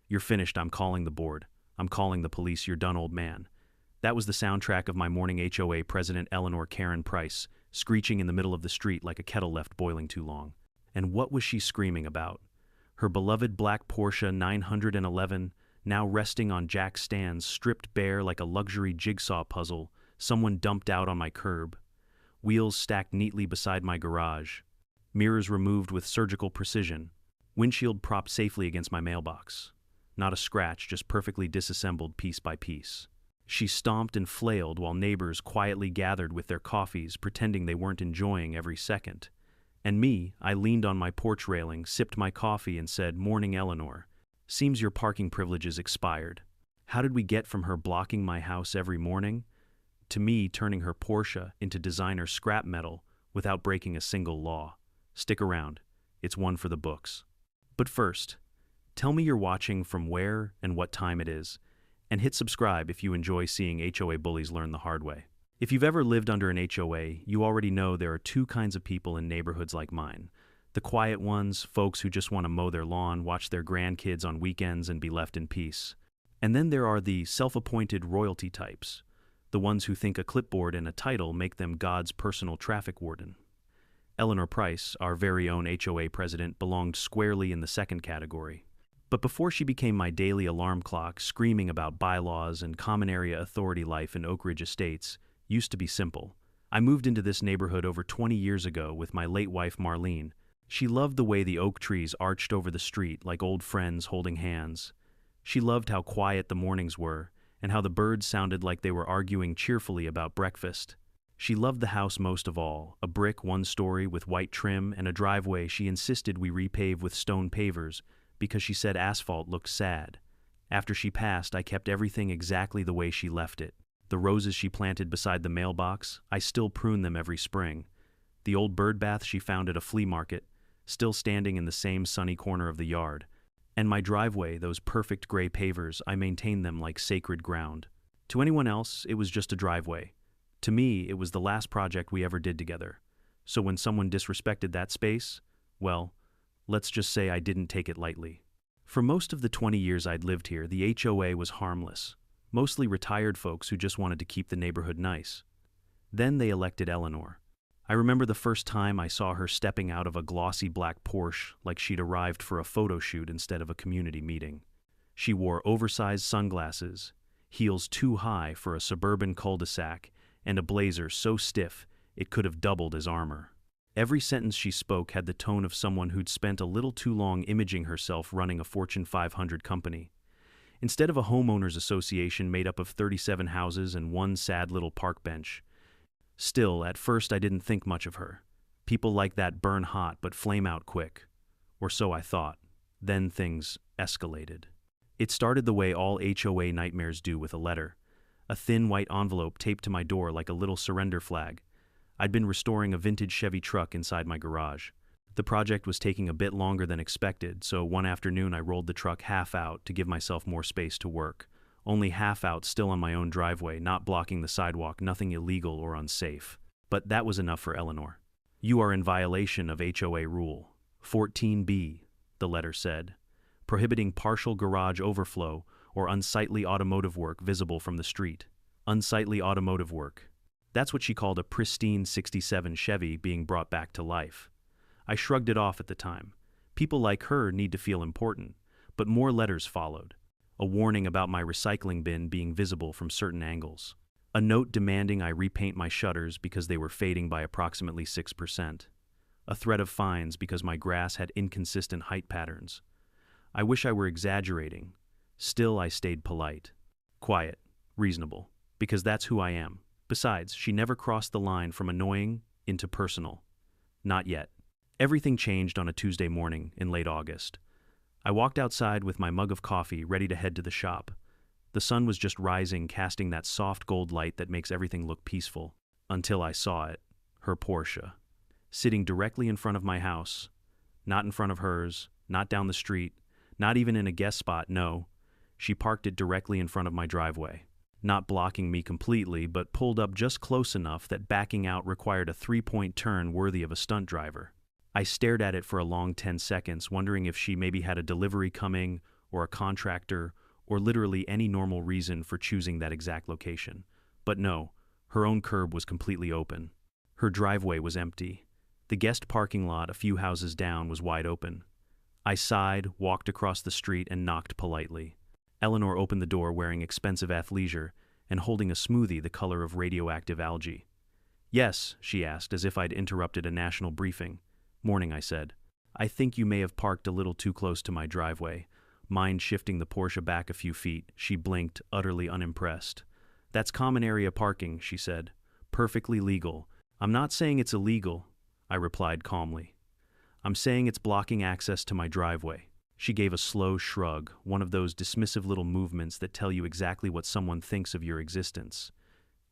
"You're finished, I'm calling the board. I'm calling the police, you're done, old man." That was the soundtrack of my morning HOA President Eleanor Karen Price, screeching in the middle of the street like a kettle left boiling too long. And what was she screaming about? Her beloved black Porsche 911, now resting on jack stands, stripped bare like a luxury jigsaw puzzle, someone dumped out on my curb. Wheels stacked neatly beside my garage. Mirrors removed with surgical precision. Windshield propped safely against my mailbox. Not a scratch, just perfectly disassembled piece by piece. She stomped and flailed while neighbors quietly gathered with their coffees, pretending they weren't enjoying every second. And me, I leaned on my porch railing, sipped my coffee, and said, "Morning, Eleanor. Seems your parking privileges expired." How did we get from her blocking my house every morning to me turning her Porsche into designer scrap metal without breaking a single law? Stick around. It's one for the books. But first, tell me you're watching from where and what time it is, and hit subscribe if you enjoy seeing HOA bullies learn the hard way. If you've ever lived under an HOA, you already know there are two kinds of people in neighborhoods like mine. The quiet ones, folks who just want to mow their lawn, watch their grandkids on weekends, and be left in peace. And then there are the self-appointed royalty types, the ones who think a clipboard and a title make them God's personal traffic warden. Eleanor Price, our very own HOA president, belonged squarely in the second category. But before she became my daily alarm clock, screaming about bylaws and common area authority, life in Oak Ridge Estates used to be simple. I moved into this neighborhood over 20 years ago with my late wife Marlene. She loved the way the oak trees arched over the street like old friends holding hands. She loved how quiet the mornings were and how the birds sounded like they were arguing cheerfully about breakfast. She loved the house most of all, a brick one-story with white trim and a driveway she insisted we repave with stone pavers because she said asphalt looked sad. After she passed, I kept everything exactly the way she left it. The roses she planted beside the mailbox, I still prune them every spring. The old bird bath she found at a flea market, still standing in the same sunny corner of the yard. And my driveway, those perfect gray pavers, I maintain them like sacred ground. To anyone else, it was just a driveway. To me, it was the last project we ever did together. So when someone disrespected that space, well, let's just say I didn't take it lightly. For most of the 20 years I'd lived here, the HOA was harmless. Mostly retired folks who just wanted to keep the neighborhood nice. Then they elected Eleanor. I remember the first time I saw her stepping out of a glossy black Porsche like she'd arrived for a photo shoot instead of a community meeting. She wore oversized sunglasses, heels too high for a suburban cul-de-sac, and a blazer so stiff it could have doubled as armor. Every sentence she spoke had the tone of someone who'd spent a little too long imaging herself running a Fortune 500 company. Instead of a homeowners association made up of 37 houses and one sad little park bench. Still, at first I didn't think much of her. People like that burn hot but flame out quick. Or so I thought. Then things escalated. It started the way all HOA nightmares do, with a letter. A thin white envelope taped to my door like a little surrender flag. I'd been restoring a vintage Chevy truck inside my garage. The project was taking a bit longer than expected, so one afternoon I rolled the truck half out to give myself more space to work. Only half out, still on my own driveway, not blocking the sidewalk, nothing illegal or unsafe. But that was enough for Eleanor. "You are in violation of HOA Rule 14B, the letter said, prohibiting partial garage overflow or unsightly automotive work visible from the street. Unsightly automotive work. That's what she called a pristine '67 Chevy being brought back to life. I shrugged it off at the time. People like her need to feel important. But more letters followed. A warning about my recycling bin being visible from certain angles. A note demanding I repaint my shutters because they were fading by approximately 6%. A threat of fines because my grass had inconsistent height patterns. I wish I were exaggerating. Still, I stayed polite. Quiet. Reasonable. Because that's who I am. Besides, she never crossed the line from annoying into personal. Not yet. Everything changed on a Tuesday morning in late August. I walked outside with my mug of coffee, ready to head to the shop. The sun was just rising, casting that soft gold light that makes everything look peaceful. Until I saw it. Her Porsche. Sitting directly in front of my house. Not in front of hers, not down the street, not even in a guest spot, no. She parked it directly in front of my driveway. Not blocking me completely, but pulled up just close enough that backing out required a three-point turn worthy of a stunt driver. I stared at it for a long 10 seconds, wondering if she maybe had a delivery coming or a contractor, or literally any normal reason for choosing that exact location. But no, her own curb was completely open. Her driveway was empty. The guest parking lot a few houses down was wide open. I sighed, walked across the street, and knocked politely. Eleanor opened the door wearing expensive athleisure and holding a smoothie the color of radioactive algae. "Yes," she asked, as if I'd interrupted a national briefing. "Morning," I said. "I think you may have parked a little too close to my driveway." Mind shifting the Porsche back a few feet, she blinked, utterly unimpressed. "That's common area parking," she said. "Perfectly legal." "I'm not saying it's illegal," I replied calmly. "I'm saying it's blocking access to my driveway." She gave a slow shrug, one of those dismissive little movements that tell you exactly what someone thinks of your existence.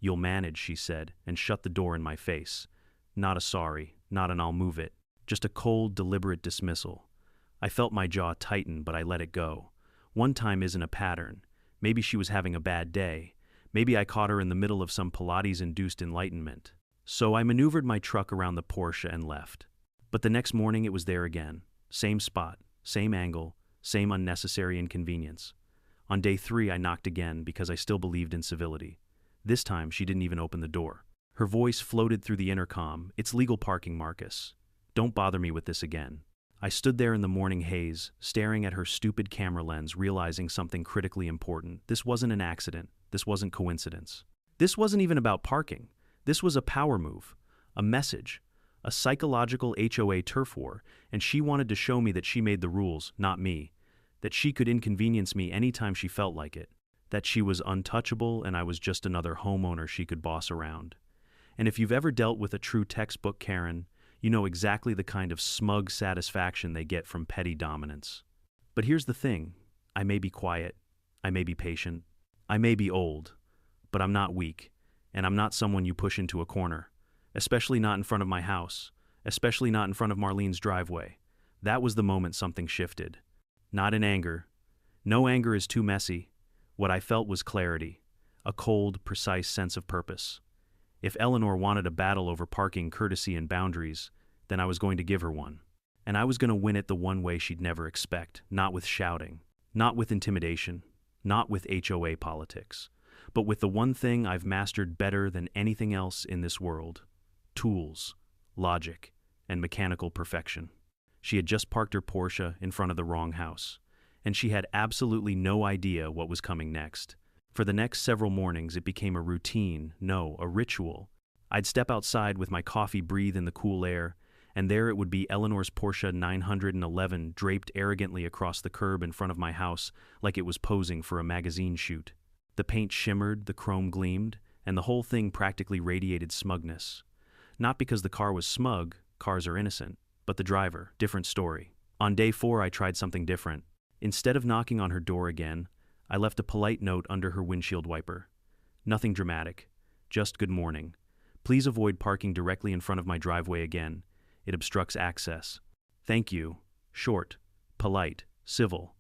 "You'll manage," she said, and shut the door in my face. Not a sorry, not an "I'll move it," just a cold, deliberate dismissal. I felt my jaw tighten, but I let it go. One time isn't a pattern. Maybe she was having a bad day. Maybe I caught her in the middle of some Pilates-induced enlightenment. So I maneuvered my truck around the Porsche and left. But the next morning it was there again. Same spot, same angle, same unnecessary inconvenience. On day 3 I knocked again because I still believed in civility. This time she didn't even open the door. Her voice floated through the intercom. "It's legal parking, Marcus. Don't bother me with this again." I stood there in the morning haze, staring at her stupid camera lens, realizing something critically important. This wasn't an accident. This wasn't coincidence. This wasn't even about parking. This was a power move, a message, a psychological HOA turf war, and she wanted to show me that she made the rules, not me, that she could inconvenience me anytime she felt like it, that she was untouchable and I was just another homeowner she could boss around. And if you've ever dealt with a true textbook Karen, you know exactly the kind of smug satisfaction they get from petty dominance. But here's the thing. I may be quiet. I may be patient. I may be old. But I'm not weak. And I'm not someone you push into a corner. Especially not in front of my house. Especially not in front of Marlene's driveway. That was the moment something shifted. Not in anger. No anger is too messy. What I felt was clarity. A cold, precise sense of purpose. If Eleanor wanted a battle over parking courtesy and boundaries, then I was going to give her one. And I was going to win it the one way she'd never expect, not with shouting, not with intimidation, not with HOA politics, but with the one thing I've mastered better than anything else in this world: tools, logic, and mechanical perfection. She had just parked her Porsche in front of the wrong house, and she had absolutely no idea what was coming next. For the next several mornings, it became a routine, no, a ritual. I'd step outside with my coffee, breathe in the cool air, and there it would be, Eleanor's Porsche 911 draped arrogantly across the curb in front of my house like it was posing for a magazine shoot. The paint shimmered, the chrome gleamed, and the whole thing practically radiated smugness. Not because the car was smug, cars are innocent, but the driver, different story. On day 4, I tried something different. Instead of knocking on her door again, I left a polite note under her windshield wiper. Nothing dramatic, just "Good morning. Please avoid parking directly in front of my driveway again. It obstructs access. Thank you." Short, polite, civil.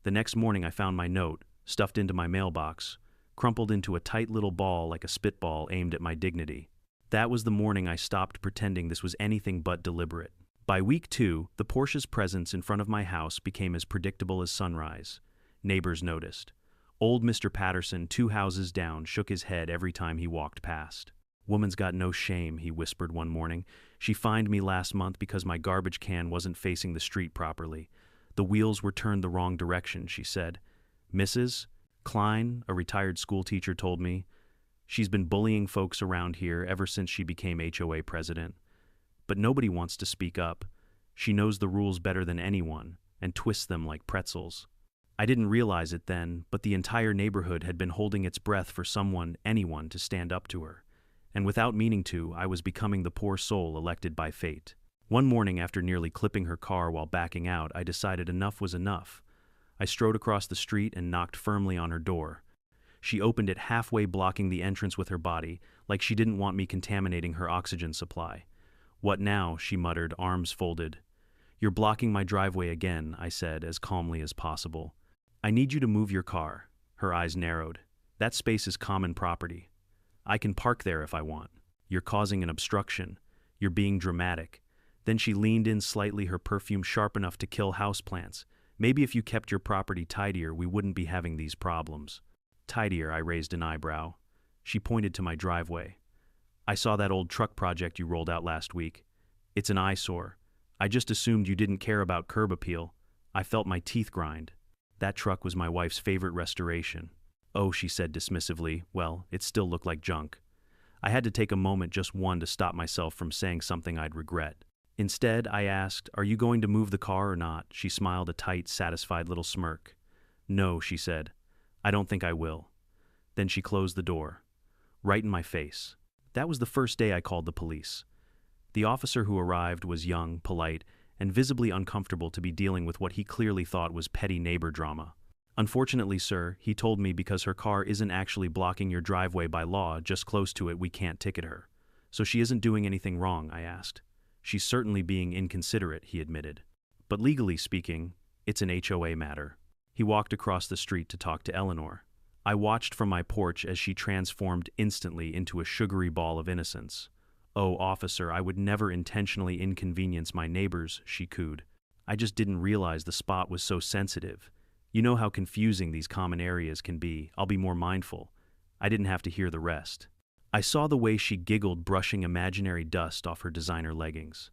The next morning I found my note, stuffed into my mailbox, crumpled into a tight little ball like a spitball aimed at my dignity. That was the morning I stopped pretending this was anything but deliberate. By week 2, the Porsche's presence in front of my house became as predictable as sunrise. Neighbors noticed. Old Mr. Patterson, 2 houses down, shook his head every time he walked past. "Woman's got no shame," he whispered one morning. "She fined me last month because my garbage can wasn't facing the street properly. The wheels were turned the wrong direction," she said. "Mrs. Klein," a retired schoolteacher, told me, "she's been bullying folks around here ever since she became HOA president. But nobody wants to speak up. She knows the rules better than anyone and twists them like pretzels." I didn't realize it then, but the entire neighborhood had been holding its breath for someone, anyone, to stand up to her. And without meaning to, I was becoming the poor soul elected by fate. One morning, after nearly clipping her car while backing out, I decided enough was enough. I strode across the street and knocked firmly on her door. She opened it, halfway blocking the entrance with her body, like she didn't want me contaminating her oxygen supply. "What now?" she muttered, arms folded. "You're blocking my driveway again," I said, as calmly as possible. "I need you to move your car." Her eyes narrowed. "That space is common property. I can park there if I want. You're causing an obstruction. You're being dramatic." Then she leaned in slightly, her perfume sharp enough to kill houseplants. Maybe if you kept your property tidier, we wouldn't be having these problems. Tidier, I raised an eyebrow. She pointed to my driveway. I saw that old truck project you rolled out last week. It's an eyesore. I just assumed you didn't care about curb appeal. I felt my teeth grind. That truck was my wife's favorite restoration. Oh, she said dismissively, well, it still looked like junk. I had to take a moment, just one, to stop myself from saying something I'd regret. Instead, I asked, are you going to move the car or not? She smiled a tight, satisfied little smirk. No, she said. I don't think I will. Then she closed the door. Right in my face. That was the first day I called the police. The officer who arrived was young, polite, and visibly uncomfortable to be dealing with what he clearly thought was petty neighbor drama. Unfortunately, sir, he told me, because her car isn't actually blocking your driveway by law, just close to it, we can't ticket her. So she isn't doing anything wrong, I asked. She's certainly being inconsiderate, he admitted. But legally speaking, it's an HOA matter. He walked across the street to talk to Eleanor. I watched from my porch as she transformed instantly into a sugary ball of innocence. Oh, officer, I would never intentionally inconvenience my neighbors, she cooed. I just didn't realize the spot was so sensitive. You know how confusing these common areas can be. I'll be more mindful. I didn't have to hear the rest. I saw the way she giggled, brushing imaginary dust off her designer leggings.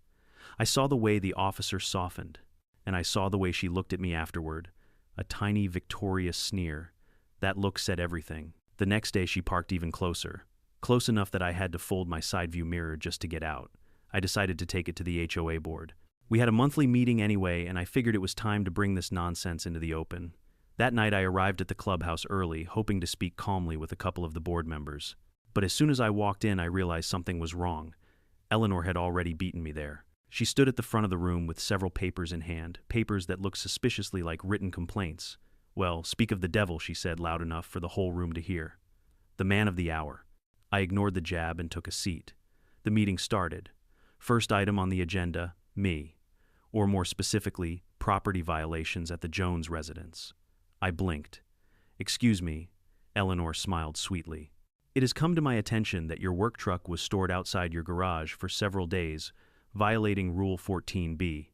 I saw the way the officer softened, and I saw the way she looked at me afterward, a tiny, victorious sneer. That look said everything. The next day she parked even closer, close enough that I had to fold my side view mirror just to get out. I decided to take it to the HOA board. We had a monthly meeting anyway, and I figured it was time to bring this nonsense into the open. That night I arrived at the clubhouse early, hoping to speak calmly with a couple of the board members. But as soon as I walked in, I realized something was wrong. Eleanor had already beaten me there. She stood at the front of the room with several papers in hand, papers that looked suspiciously like written complaints. Well, speak of the devil, she said loud enough for the whole room to hear. The man of the hour. I ignored the jab and took a seat. The meeting started. First item on the agenda, me. Or more specifically, property violations at the Jones residence. I blinked. Excuse me, Eleanor smiled sweetly. It has come to my attention that your work truck was stored outside your garage for several days, violating Rule 14b.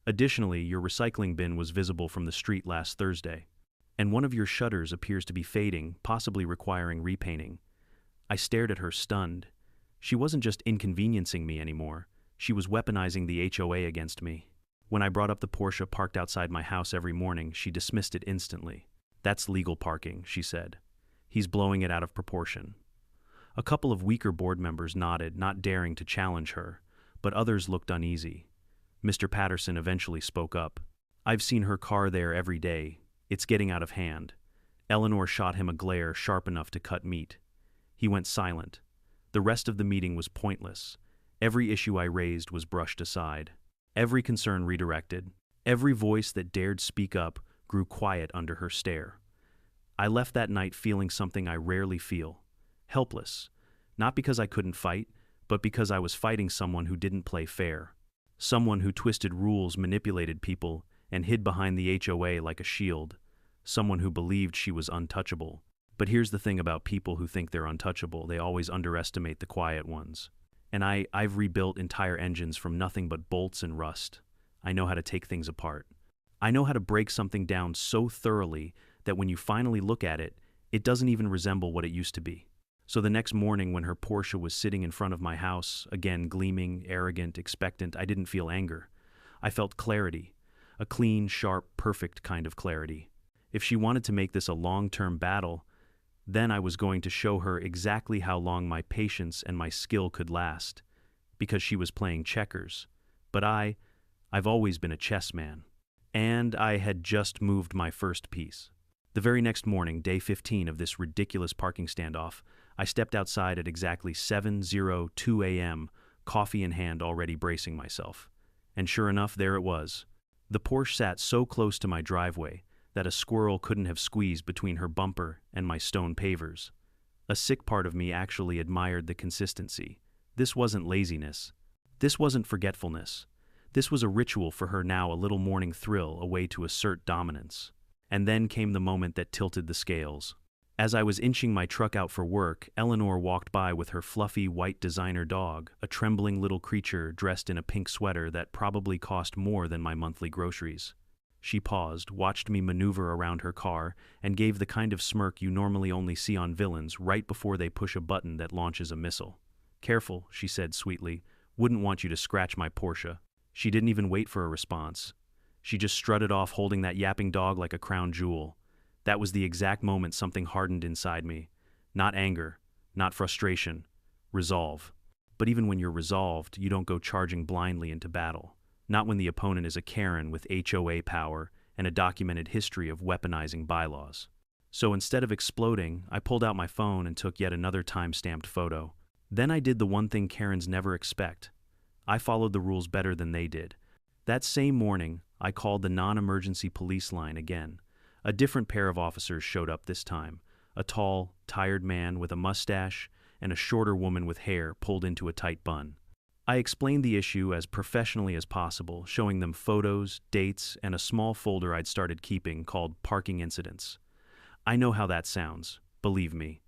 Additionally, your recycling bin was visible from the street last Thursday, and one of your shutters appears to be fading, possibly requiring repainting. I stared at her, stunned. She wasn't just inconveniencing me anymore. She was weaponizing the HOA against me. When I brought up the Porsche parked outside my house every morning, she dismissed it instantly. That's legal parking, she said. He's blowing it out of proportion. A couple of weaker board members nodded, not daring to challenge her, but others looked uneasy. Mr. Patterson eventually spoke up. I've seen her car there every day. It's getting out of hand. Eleanor shot him a glare sharp enough to cut meat. He went silent. The rest of the meeting was pointless. Every issue I raised was brushed aside. Every concern redirected. Every voice that dared speak up grew quiet under her stare. I left that night feeling something I rarely feel. Helpless. Not because I couldn't fight, but because I was fighting someone who didn't play fair. Someone who twisted rules, manipulated people, and hid behind the HOA like a shield. Someone who believed she was untouchable. But here's the thing about people who think they're untouchable. They always underestimate the quiet ones. And I've rebuilt entire engines from nothing but bolts and rust. I know how to take things apart. I know how to break something down so thoroughly that when you finally look at it, it doesn't even resemble what it used to be. So the next morning when her Porsche was sitting in front of my house, again gleaming, arrogant, expectant, I didn't feel anger. I felt clarity. A clean, sharp, perfect kind of clarity. If she wanted to make this a long-term battle, then I was going to show her exactly how long my patience and my skill could last, because she was playing checkers. But I've always been a chess man. And I had just moved my first piece. The very next morning, day 15 of this ridiculous parking standoff, I stepped outside at exactly 7:02 a.m., coffee in hand, already bracing myself. And sure enough, there it was. The Porsche sat so close to my driveway that a squirrel couldn't have squeezed between her bumper and my stone pavers. A sick part of me actually admired the consistency. This wasn't laziness. This wasn't forgetfulness. This was a ritual for her now, a little morning thrill, a way to assert dominance. And then came the moment that tilted the scales. As I was inching my truck out for work, Eleanor walked by with her fluffy white designer dog, a trembling little creature dressed in a pink sweater that probably cost more than my monthly groceries. She paused, watched me maneuver around her car, and gave the kind of smirk you normally only see on villains right before they push a button that launches a missile. "Careful," she said sweetly. "Wouldn't want you to scratch my Porsche." She didn't even wait for a response. She just strutted off holding that yapping dog like a crown jewel. That was the exact moment something hardened inside me. Not anger, not frustration, resolve. But even when you're resolved, you don't go charging blindly into battle. Not when the opponent is a Karen with HOA power and a documented history of weaponizing bylaws. So instead of exploding, I pulled out my phone and took yet another time-stamped photo. Then I did the one thing Karens never expect. I followed the rules better than they did. That same morning, I called the non-emergency police line again. A different pair of officers showed up this time. A tall, tired man with a mustache and a shorter woman with hair pulled into a tight bun. I explained the issue as professionally as possible, showing them photos, dates, and a small folder I'd started keeping called Parking Incidents. "I know how that sounds, believe me."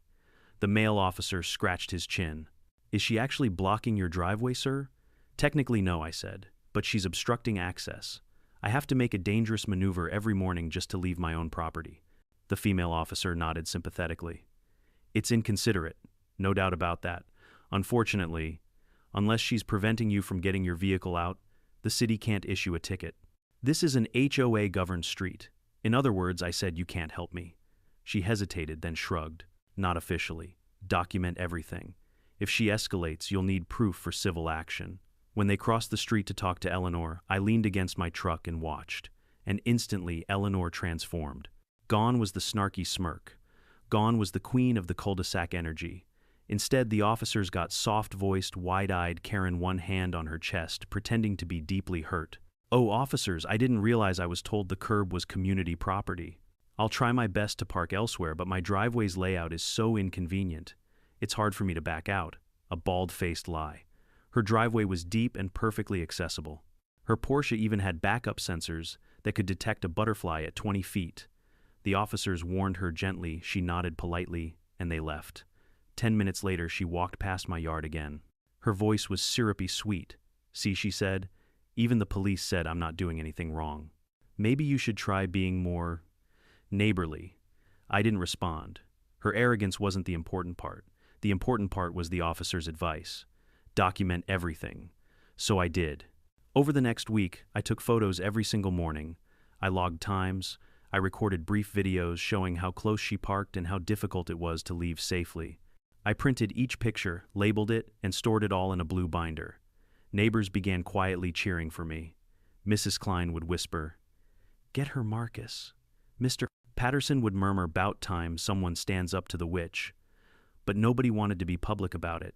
The male officer scratched his chin. "Is she actually blocking your driveway, sir?" "Technically no," I said, "but she's obstructing access. I have to make a dangerous maneuver every morning just to leave my own property." The female officer nodded sympathetically. "It's inconsiderate, no doubt about that. Unfortunately, unless she's preventing you from getting your vehicle out, the city can't issue a ticket. This is an HOA-governed street. In other words, I said you can't help me." She hesitated, then shrugged. "Not officially. Document everything. If she escalates, you'll need proof for civil action." When they crossed the street to talk to Eleanor, I leaned against my truck and watched. And instantly, Eleanor transformed. Gone was the snarky smirk. Gone was the queen of the cul-de-sac energy. Instead, the officers got soft-voiced, wide-eyed Karen, one hand on her chest, pretending to be deeply hurt. "Oh, officers, I didn't realize I was told the curb was community property. I'll try my best to park elsewhere, but my driveway's layout is so inconvenient. It's hard for me to back out." A bald-faced lie. Her driveway was deep and perfectly accessible. Her Porsche even had backup sensors that could detect a butterfly at 20 feet. The officers warned her gently, she nodded politely, and they left. 10 minutes later, she walked past my yard again. Her voice was syrupy sweet. "See," she said, "even the police said I'm not doing anything wrong. Maybe you should try being more neighborly." I didn't respond. Her arrogance wasn't the important part. The important part was the officer's advice. Document everything. So I did. Over the next week, I took photos every single morning. I logged times. I recorded brief videos showing how close she parked and how difficult it was to leave safely. I printed each picture, labeled it, and stored it all in a blue binder. Neighbors began quietly cheering for me. Mrs. Klein would whisper, "Get her, Marcus." Mr. Patterson would murmur, "'Bout time someone stands up to the witch." But nobody wanted to be public about it.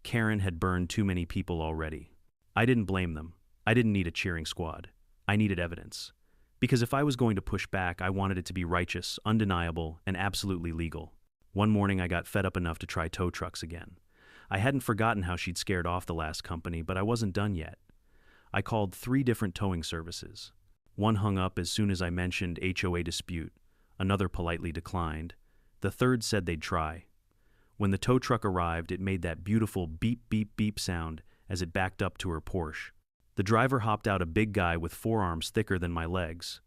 Karen had burned too many people already. I didn't blame them. I didn't need a cheering squad. I needed evidence. Because if I was going to push back, I wanted it to be righteous, undeniable, and absolutely legal. One morning I got fed up enough to try tow trucks again. I hadn't forgotten how she'd scared off the last company, but I wasn't done yet. I called 3 different towing services. One hung up as soon as I mentioned HOA dispute. Another politely declined. The third said they'd try. When the tow truck arrived, it made that beautiful beep, beep, beep sound as it backed up to her Porsche. The driver hopped out, a big guy with forearms thicker than my legs.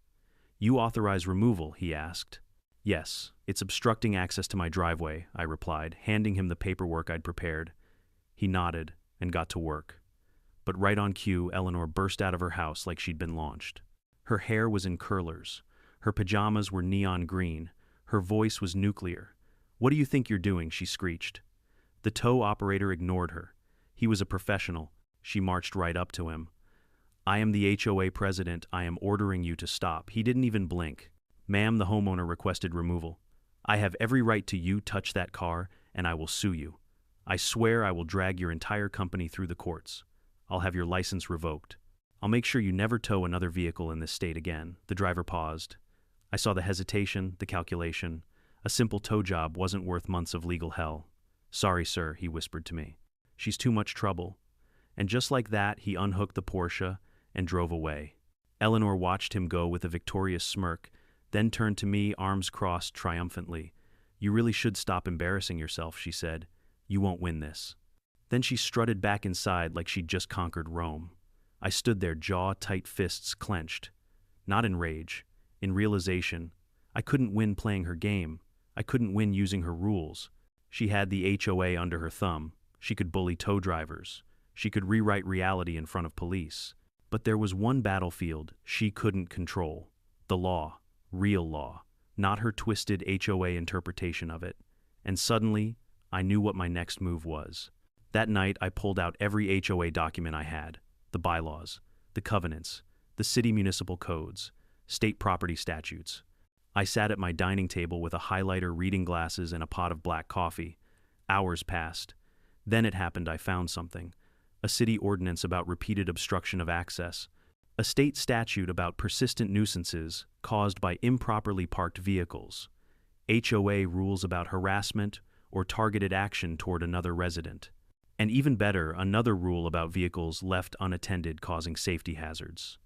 "You authorize removal?" he asked. "Yes, it's obstructing access to my driveway," I replied, handing him the paperwork I'd prepared. He nodded and got to work. But right on cue, Eleanor burst out of her house like she'd been launched. Her hair was in curlers. Her pajamas were neon green. Her voice was nuclear. "What do you think you're doing?" she screeched. The tow operator ignored her. He was a professional. She marched right up to him. "I am the HOA president. I am ordering you to stop." He didn't even blink. "Ma'am," the homeowner requested removal. "I have every right to you touch that car, and I will sue you. I swear I will drag your entire company through the courts. I'll have your license revoked. I'll make sure you never tow another vehicle in this state again." The driver paused. I saw the hesitation, the calculation. A simple tow job wasn't worth months of legal hell. "Sorry, sir," he whispered to me. "She's too much trouble." And just like that, he unhooked the Porsche and drove away. Eleanor watched him go with a victorious smirk, then turned to me, arms crossed triumphantly. "You really should stop embarrassing yourself," she said. "You won't win this." Then she strutted back inside like she'd just conquered Rome. I stood there, jaw tight, fists clenched. not in rage, in realization. I couldn't win playing her game. I couldn't win using her rules. She had the HOA under her thumb. She could bully tow drivers. She could rewrite reality in front of police. But there was one battlefield she couldn't control. The law. Real law. Not her twisted HOA interpretation of it. And suddenly, I knew what my next move was. That night, I pulled out every HOA document I had. The bylaws, the covenants, the city municipal codes, state property statutes. I sat at my dining table with a highlighter, reading glasses, and a pot of black coffee. Hours passed. Then it happened. I found something. A city ordinance about repeated obstruction of access. A state statute about persistent nuisances caused by improperly parked vehicles. HOA rules about harassment or targeted action toward another resident. And even better, another rule about vehicles left unattended causing safety hazards.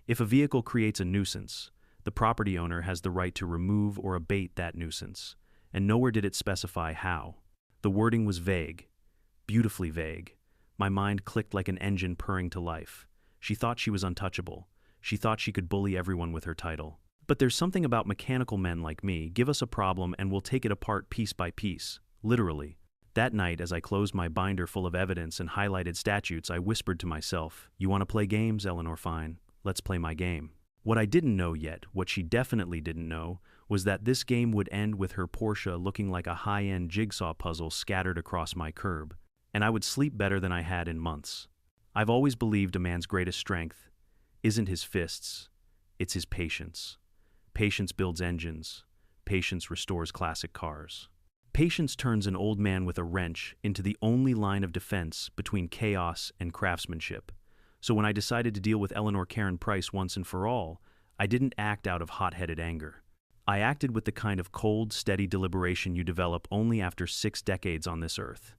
If a vehicle creates a nuisance, the property owner has the right to remove or abate that nuisance, and nowhere did it specify how. The wording was vague, beautifully vague. My mind clicked like an engine purring to life. She thought she was untouchable. She thought she could bully everyone with her title. But there's something about mechanical men like me. Give us a problem and we'll take it apart piece by piece, literally. That night, as I closed my binder full of evidence and highlighted statutes, I whispered to myself, "You want to play games, Eleanor Fine? Let's play my game." What I didn't know yet, what she definitely didn't know, was that this game would end with her Porsche looking like a high-end jigsaw puzzle scattered across my curb, and I would sleep better than I had in months. I've always believed a man's greatest strength isn't his fists, it's his patience. Patience builds engines. Patience restores classic cars. Patience turns an old man with a wrench into the only line of defense between chaos and craftsmanship. So when I decided to deal with Eleanor Karen Price once and for all, I didn't act out of hot-headed anger. I acted with the kind of cold, steady deliberation you develop only after 6 decades on this earth.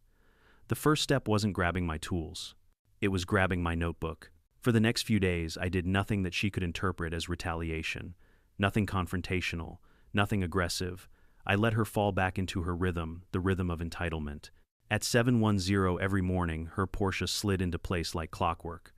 The first step wasn't grabbing my tools. It was grabbing my notebook. For the next few days, I did nothing that she could interpret as retaliation. Nothing confrontational, nothing aggressive. I let her fall back into her rhythm, the rhythm of entitlement. At 7:10 every morning, her Porsche slid into place like clockwork.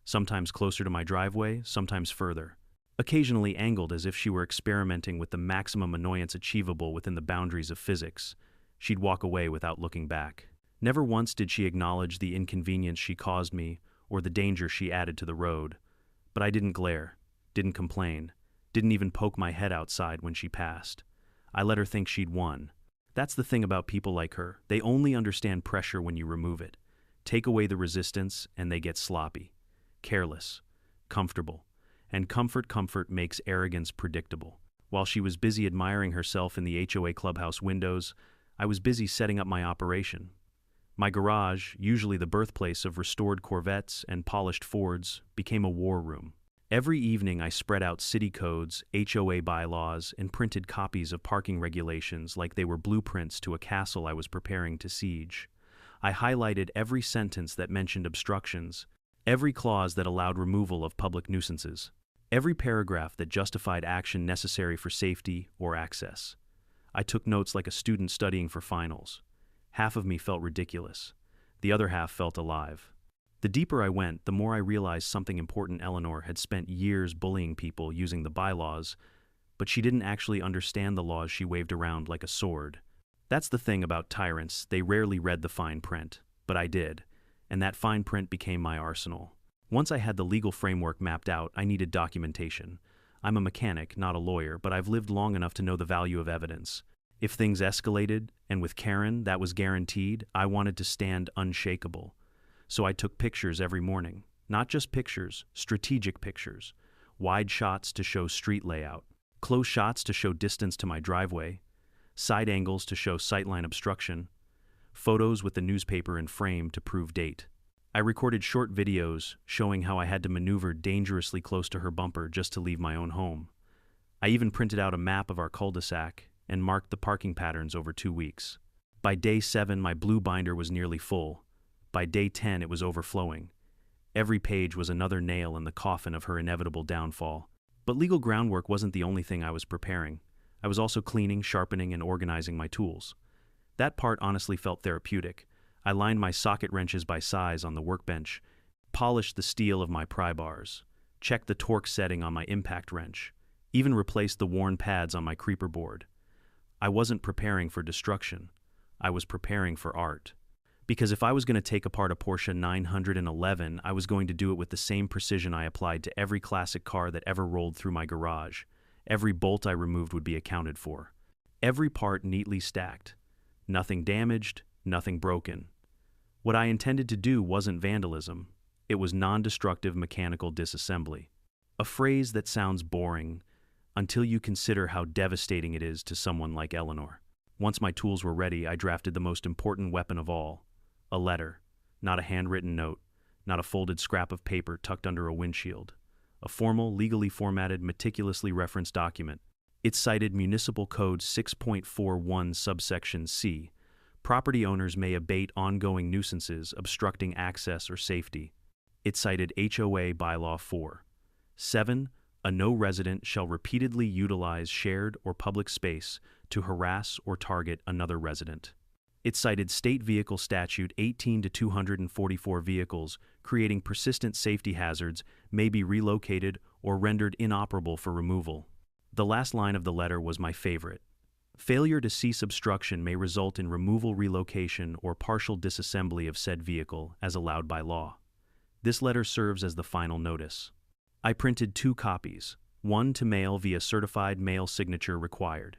Sometimes closer to my driveway, sometimes further. Occasionally angled as if she were experimenting with the maximum annoyance achievable within the boundaries of physics. She'd walk away without looking back. Never once did she acknowledge the inconvenience she caused me or the danger she added to the road. But I didn't glare, didn't complain, didn't even poke my head outside when she passed. I let her think she'd won. That's the thing about people like her. They only understand pressure when you remove it. Take away the resistance and they get sloppy, careless, comfortable. And comfort makes arrogance predictable. While she was busy admiring herself in the HOA clubhouse windows, I was busy setting up my operation. My garage, usually the birthplace of restored Corvettes and polished Fords, became a war room. Every evening I spread out city codes, HOA bylaws, and printed copies of parking regulations like they were blueprints to a castle I was preparing to siege. I highlighted every sentence that mentioned obstructions, every clause that allowed removal of public nuisances, every paragraph that justified action necessary for safety or access. I took notes like a student studying for finals. Half of me felt ridiculous. The other half felt alive. The deeper I went, the more I realized something important. Eleanor had spent years bullying people using the bylaws, but she didn't actually understand the laws she waved around like a sword. That's the thing about tyrants, they rarely read the fine print, but I did, and that fine print became my arsenal. Once I had the legal framework mapped out, I needed documentation. I'm a mechanic, not a lawyer, but I've lived long enough to know the value of evidence. If things escalated, and with Karen, that was guaranteed, I wanted to stand unshakable. So I took pictures every morning. Not just pictures, strategic pictures. Wide shots to show street layout. Close shots to show distance to my driveway. Side angles to show sightline obstruction. Photos with the newspaper in frame to prove date. I recorded short videos showing how I had to maneuver dangerously close to her bumper just to leave my own home. I even printed out a map of our cul-de-sac and marked the parking patterns over 2 weeks. By day 7, my blue binder was nearly full. By day 10, it was overflowing. Every page was another nail in the coffin of her inevitable downfall. But legal groundwork wasn't the only thing I was preparing. I was also cleaning, sharpening, and organizing my tools. That part honestly felt therapeutic. I lined my socket wrenches by size on the workbench, polished the steel of my pry bars, checked the torque setting on my impact wrench, even replaced the worn pads on my creeper board. I wasn't preparing for destruction. I was preparing for art. Because if I was going to take apart a Porsche 911, I was going to do it with the same precision I applied to every classic car that ever rolled through my garage. Every bolt I removed would be accounted for. Every part neatly stacked. Nothing damaged, nothing broken. What I intended to do wasn't vandalism. It was non-destructive mechanical disassembly. A phrase that sounds boring until you consider how devastating it is to someone like Eleanor. Once my tools were ready, I drafted the most important weapon of all. A letter, not a handwritten note, not a folded scrap of paper tucked under a windshield. A formal, legally formatted, meticulously referenced document. It cited Municipal Code 6.41 subsection C. Property owners may abate ongoing nuisances obstructing access or safety. It cited HOA Bylaw 4. 7. A no resident shall repeatedly utilize shared or public space to harass or target another resident. It cited State Vehicle Statute 18-244 vehicles creating persistent safety hazards may be relocated or rendered inoperable for removal. The last line of the letter was my favorite. Failure to cease obstruction may result in removal, relocation, or partial disassembly of said vehicle as allowed by law. This letter serves as the final notice. I printed 2 copies, one to mail via certified mail signature required,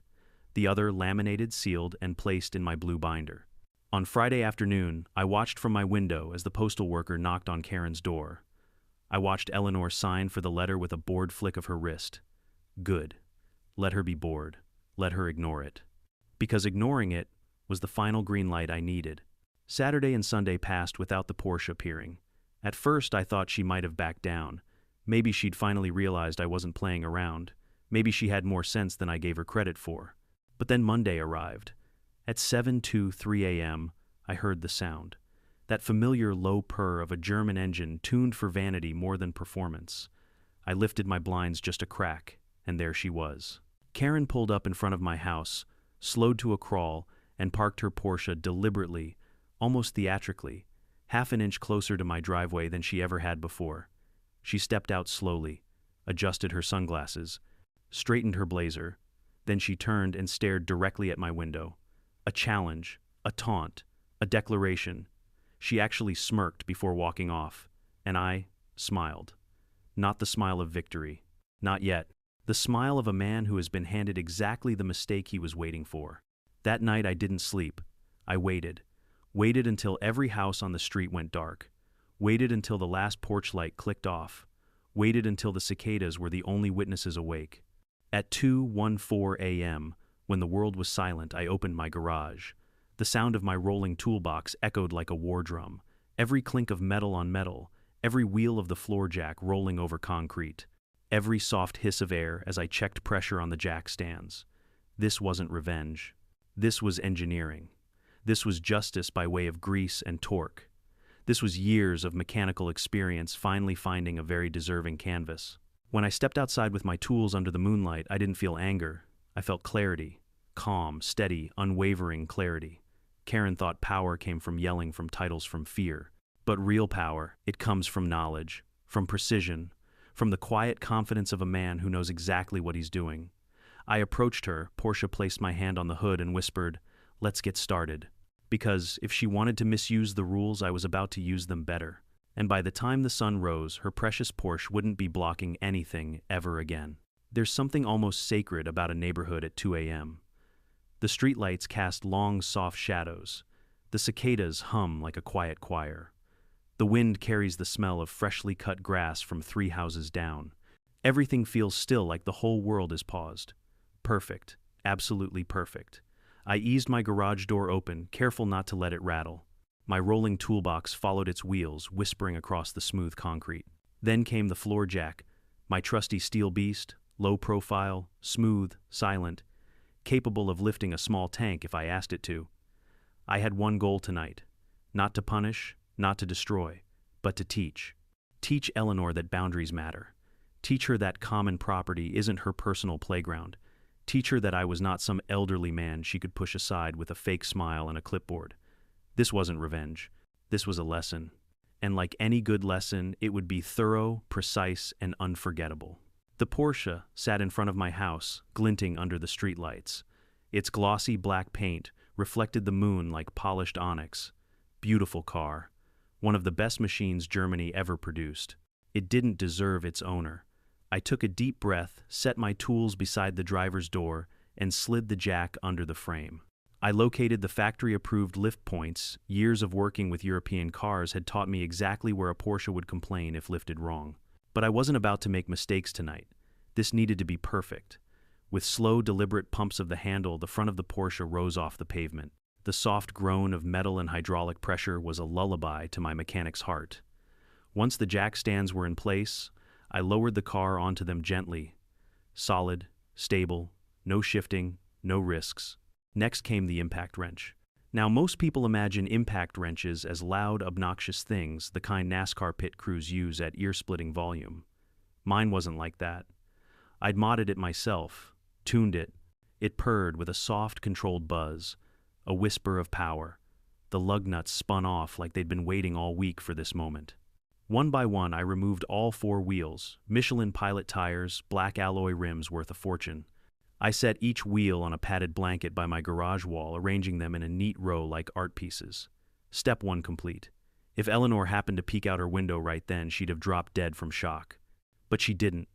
the other laminated, sealed, and placed in my blue binder. On Friday afternoon, I watched from my window as the postal worker knocked on Karen's door. I watched Eleanor sign for the letter with a bored flick of her wrist. Good. Let her be bored. Let her ignore it. Because ignoring it was the final green light I needed. Saturday and Sunday passed without the Porsche appearing. At first, I thought she might have backed down. Maybe she'd finally realized I wasn't playing around. Maybe she had more sense than I gave her credit for. But then Monday arrived. At 7:03 a.m., I heard the sound. That familiar low purr of a German engine tuned for vanity more than performance. I lifted my blinds just a crack, and there she was. Karen pulled up in front of my house, slowed to a crawl, and parked her Porsche deliberately, almost theatrically, half an inch closer to my driveway than she ever had before. She stepped out slowly, adjusted her sunglasses, straightened her blazer. Then she turned and stared directly at my window. A challenge, a taunt, a declaration. She actually smirked before walking off, and I smiled. Not the smile of victory. Not yet. The smile of a man who has been handed exactly the mistake he was waiting for. That night I didn't sleep. I waited. Waited until every house on the street went dark. Waited until the last porch light clicked off. Waited until the cicadas were the only witnesses awake. At 2:14 a.m., when the world was silent, I opened my garage. The sound of my rolling toolbox echoed like a war drum. Every clink of metal on metal, every wheel of the floor jack rolling over concrete. Every soft hiss of air as I checked pressure on the jack stands. This wasn't revenge. This was engineering. This was justice by way of grease and torque. This was years of mechanical experience finally finding a very deserving canvas. When I stepped outside with my tools under the moonlight, I didn't feel anger. I felt clarity. Calm, steady, unwavering clarity. Karen thought power came from yelling, from titles, from fear. But real power, it comes from knowledge, from precision, from the quiet confidence of a man who knows exactly what he's doing. I approached her, Porsche placed my hand on the hood and whispered, "Let's get started." Because if she wanted to misuse the rules, I was about to use them better. And by the time the sun rose, her precious Porsche wouldn't be blocking anything ever again. There's something almost sacred about a neighborhood at 2 a.m. The streetlights cast long, soft shadows. The cicadas hum like a quiet choir. The wind carries the smell of freshly cut grass from 3 houses down. Everything feels still, like the whole world is paused. Perfect. Absolutely perfect. I eased my garage door open, careful not to let it rattle. My rolling toolbox followed its wheels, whispering across the smooth concrete. Then came the floor jack, my trusty steel beast, low profile, smooth, silent, capable of lifting a small tank if I asked it to. I had one goal tonight. Not to punish, not to destroy, but to teach. Teach Eleanor that boundaries matter. Teach her that common property isn't her personal playground. Teach her that I was not some elderly man she could push aside with a fake smile and a clipboard. This wasn't revenge. This was a lesson. and like any good lesson, it would be thorough, precise, and unforgettable. The Porsche sat in front of my house, glinting under the streetlights. Its glossy black paint reflected the moon like polished onyx. Beautiful car. One of the best machines Germany ever produced. It didn't deserve its owner. I took a deep breath, set my tools beside the driver's door, and slid the jack under the frame. I located the factory-approved lift points. Years of working with European cars had taught me exactly where a Porsche would complain if lifted wrong. But I wasn't about to make mistakes tonight. This needed to be perfect. With slow, deliberate pumps of the handle, the front of the Porsche rose off the pavement. The soft groan of metal and hydraulic pressure was a lullaby to my mechanic's heart. Once the jack stands were in place, I lowered the car onto them gently. Solid, stable, no shifting, no risks. Next came the impact wrench. Now, most people imagine impact wrenches as loud, obnoxious things, the kind NASCAR pit crews use at ear-splitting volume. Mine wasn't like that. I'd modded it myself, tuned it. It purred with a soft, controlled buzz, a whisper of power. The lug nuts spun off like they'd been waiting all week for this moment. One by one, I removed all 4 wheels, Michelin Pilot tires, black alloy rims worth a fortune. I set each wheel on a padded blanket by my garage wall, arranging them in a neat row like art pieces. Step 1 complete. If Eleanor happened to peek out her window right then, she'd have dropped dead from shock. But she didn't.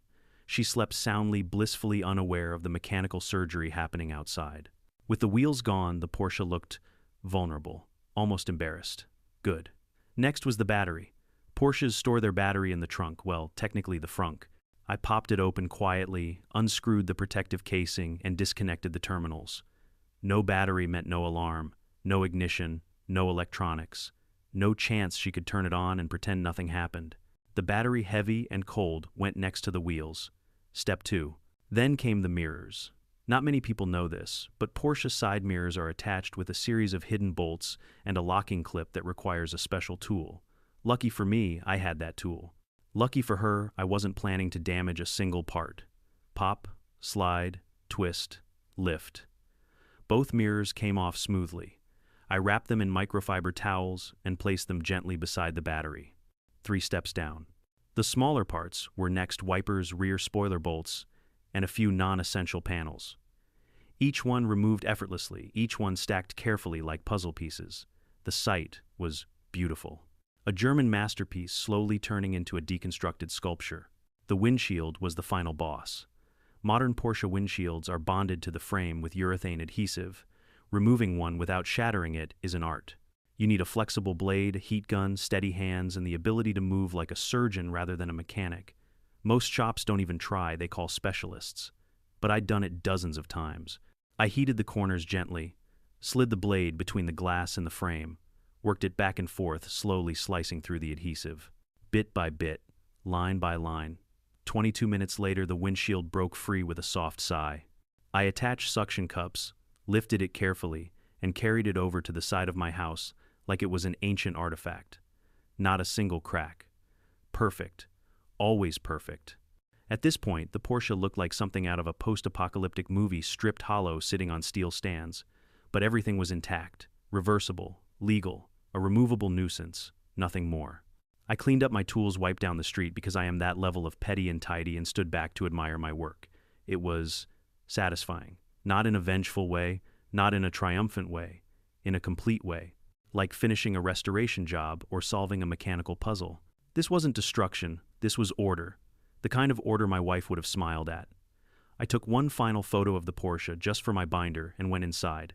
She slept soundly, blissfully unaware of the mechanical surgery happening outside. With the wheels gone, the Porsche looked vulnerable, almost embarrassed. Good. Next was the battery. Porsches store their battery in the trunk, well, technically the frunk. I popped it open quietly, unscrewed the protective casing, and disconnected the terminals. No battery meant no alarm, no ignition, no electronics. No chance she could turn it on and pretend nothing happened. The battery, heavy and cold, went next to the wheels. Step 2. Then came the mirrors. Not many people know this, but Porsche side mirrors are attached with a series of hidden bolts and a locking clip that requires a special tool. Lucky for me, I had that tool. Lucky for her, I wasn't planning to damage a single part. Pop, slide, twist, lift. Both mirrors came off smoothly. I wrapped them in microfiber towels and placed them gently beside the battery. 3 steps down. The smaller parts were next wipers, rear spoiler bolts, and a few non-essential panels. Each one removed effortlessly, each one stacked carefully like puzzle pieces. The sight was beautiful. A German masterpiece slowly turning into a deconstructed sculpture. The windshield was the final boss. Modern Porsche windshields are bonded to the frame with urethane adhesive. Removing one without shattering it is an art. You need a flexible blade, a heat gun, steady hands, and the ability to move like a surgeon rather than a mechanic. Most shops don't even try, they call specialists. But I'd done it dozens of times. I heated the corners gently, slid the blade between the glass and the frame, worked it back and forth, slowly slicing through the adhesive. Bit by bit, line by line. 22 minutes later, the windshield broke free with a soft sigh. I attached suction cups, lifted it carefully, and carried it over to the side of my house like it was an ancient artifact. Not a single crack. Perfect. Always perfect. At this point, the Porsche looked like something out of a post-apocalyptic movie, stripped hollow, sitting on steel stands. But everything was intact, reversible, legal, a removable nuisance, nothing more. I cleaned up my tools, wiped down the street because I am that level of petty and tidy, and stood back to admire my work. It was satisfying. Not in a vengeful way, not in a triumphant way, in a complete way. Like finishing a restoration job or solving a mechanical puzzle. This wasn't destruction, this was order. The kind of order my wife would have smiled at. I took one final photo of the Porsche just for my binder and went inside.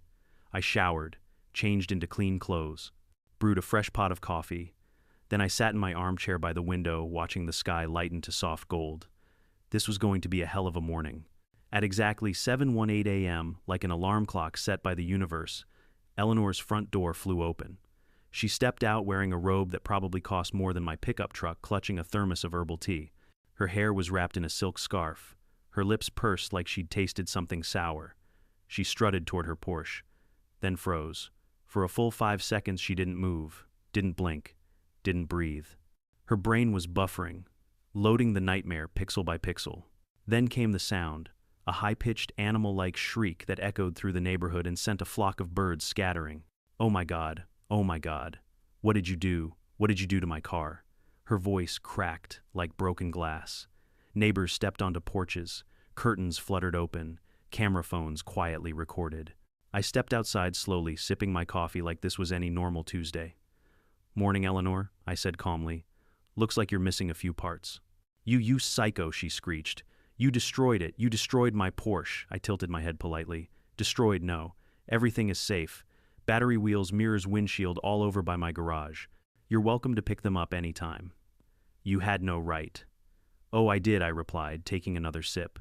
I showered, changed into clean clothes, brewed a fresh pot of coffee. Then I sat in my armchair by the window, watching the sky lighten to soft gold. This was going to be a hell of a morning. At exactly 7:18 a.m., like an alarm clock set by the universe, Eleanor's front door flew open. She stepped out wearing a robe that probably cost more than my pickup truck, clutching a thermos of herbal tea. Her hair was wrapped in a silk scarf. Her lips pursed like she'd tasted something sour. She strutted toward her Porsche, then froze. For a full 5 seconds she didn't move, didn't blink, didn't breathe. Her brain was buffering, loading the nightmare pixel by pixel. Then came the sound, a high-pitched animal-like shriek that echoed through the neighborhood and sent a flock of birds scattering. Oh my God, what did you do? What did you do to my car? Her voice cracked like broken glass. Neighbors stepped onto porches, curtains fluttered open, camera phones quietly recorded. I stepped outside slowly, sipping my coffee like this was any normal Tuesday. "Morning, Eleanor," I said calmly. "Looks like you're missing a few parts." You psycho," she screeched. "You destroyed it. You destroyed my Porsche." I tilted my head politely. "Destroyed, no. Everything is safe. Battery wheels, mirrors, windshield, all over by my garage. You're welcome to pick them up any time." "You had no right." "Oh, I did," I replied, taking another sip.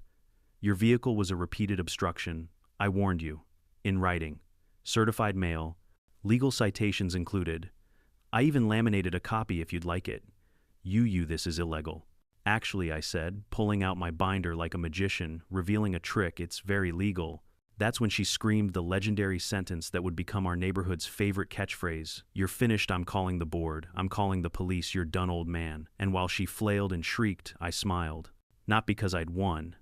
"Your vehicle was a repeated obstruction. I warned you. In writing. Certified mail. Legal citations included. I even laminated a copy if you'd like it. This is illegal." "Actually," I said, pulling out my binder like a magician, revealing a trick, "it's very legal." That's when she screamed the legendary sentence that would become our neighborhood's favorite catchphrase. "You're finished, I'm calling the board. I'm calling the police, you're done, old man." And while she flailed and shrieked, I smiled. Not because I'd won,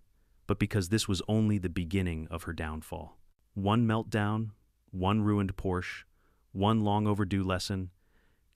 but because this was only the beginning of her downfall. One meltdown, one ruined Porsche, one long overdue lesson,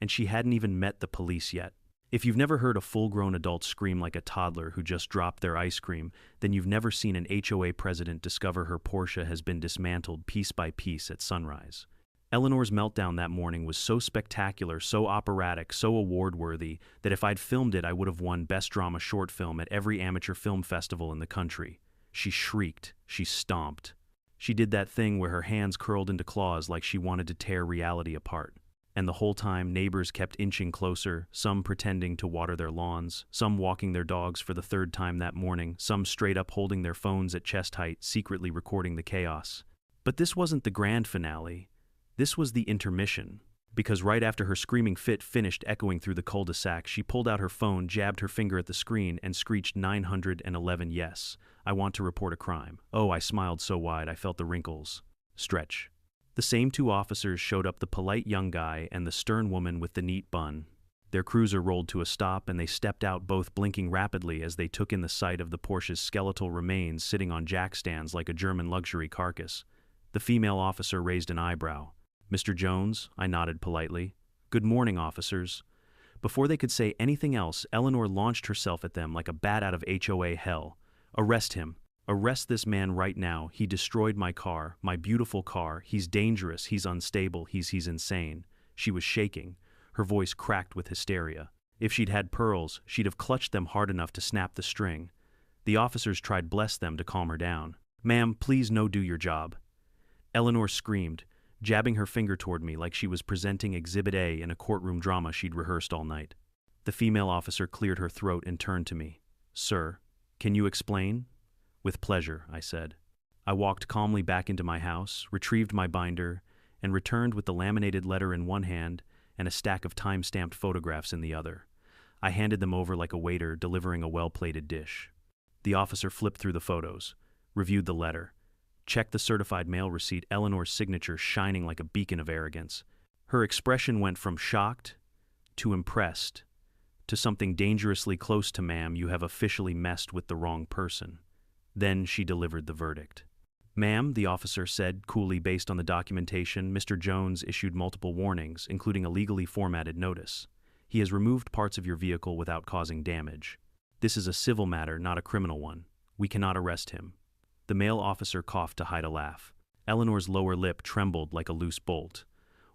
and she hadn't even met the police yet. If you've never heard a full-grown adult scream like a toddler who just dropped their ice cream, then you've never seen an HOA president discover her Porsche has been dismantled piece by piece at sunrise. Eleanor's meltdown that morning was so spectacular, so operatic, so award-worthy, that if I'd filmed it, I would have won Best Drama Short Film at every amateur film festival in the country. She shrieked, she stomped. She did that thing where her hands curled into claws like she wanted to tear reality apart. And the whole time, neighbors kept inching closer, some pretending to water their lawns, some walking their dogs for the third time that morning, some straight up holding their phones at chest height, secretly recording the chaos. But this wasn't the grand finale. This was the intermission. Because right after her screaming fit finished echoing through the cul-de-sac, she pulled out her phone, jabbed her finger at the screen, and screeched 911 yes. "I want to report a crime." Oh, I smiled so wide I felt the wrinkles stretch. The same two officers showed up, the polite young guy and the stern woman with the neat bun. Their cruiser rolled to a stop and they stepped out, both blinking rapidly as they took in the sight of the Porsche's skeletal remains sitting on jack stands like a German luxury carcass. The female officer raised an eyebrow. "Mr. Jones?" I nodded politely. "Good morning, officers." Before they could say anything else, Eleanor launched herself at them like a bat out of HOA hell. "Arrest him. Arrest this man right now. He destroyed my car, my beautiful car. He's dangerous, he's unstable, he's insane." She was shaking. Her voice cracked with hysteria. If she'd had pearls, she'd have clutched them hard enough to snap the string. The officers tried bless them to calm her down. "Ma'am, please no, do your job." Eleanor screamed, jabbing her finger toward me like she was presenting Exhibit A in a courtroom drama she'd rehearsed all night. The female officer cleared her throat and turned to me. "Sir, can you explain?" "With pleasure," I said. I walked calmly back into my house, retrieved my binder, and returned with the laminated letter in one hand and a stack of time-stamped photographs in the other. I handed them over like a waiter delivering a well-plated dish. The officer flipped through the photos, reviewed the letter, checked the certified mail receipt, Eleanor's signature shining like a beacon of arrogance. Her expression went from shocked to impressed to something dangerously close to, "Ma'am, you have officially messed with the wrong person." Then she delivered the verdict. "Ma'am," the officer said coolly, "based on the documentation, Mr. Jones issued multiple warnings, including a legally formatted notice. He has removed parts of your vehicle without causing damage. This is a civil matter, not a criminal one. We cannot arrest him." The male officer coughed to hide a laugh. Eleanor's lower lip trembled like a loose bolt.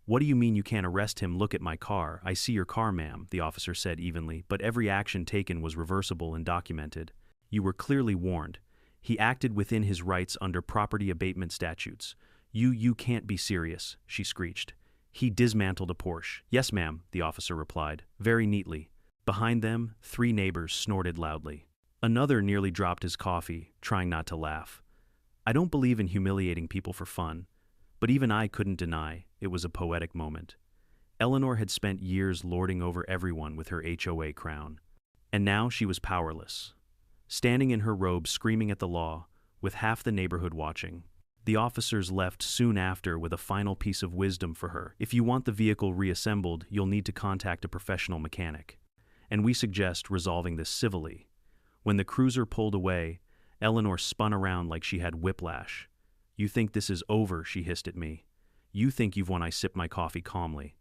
"What do you mean you can't arrest him? Look at my car." "I see your car, ma'am," the officer said evenly, "but every action taken was reversible and documented. You were clearly warned. He acted within his rights under property abatement statutes. You can't be serious," she screeched. "He dismantled a Porsche." "Yes, ma'am," the officer replied, very neatly. Behind them, 3 neighbors snorted loudly. Another nearly dropped his coffee, trying not to laugh. I don't believe in humiliating people for fun, but even I couldn't deny it was a poetic moment. Eleanor had spent years lording over everyone with her HOA crown, and now she was powerless. Standing in her robe, screaming at the law, with half the neighborhood watching. The officers left soon after with a final piece of wisdom for her. "If you want the vehicle reassembled, you'll need to contact a professional mechanic. And we suggest resolving this civilly." When the cruiser pulled away, Eleanor spun around like she had whiplash. "You think this is over?" she hissed at me. "You think you've won?" I sipped my coffee calmly.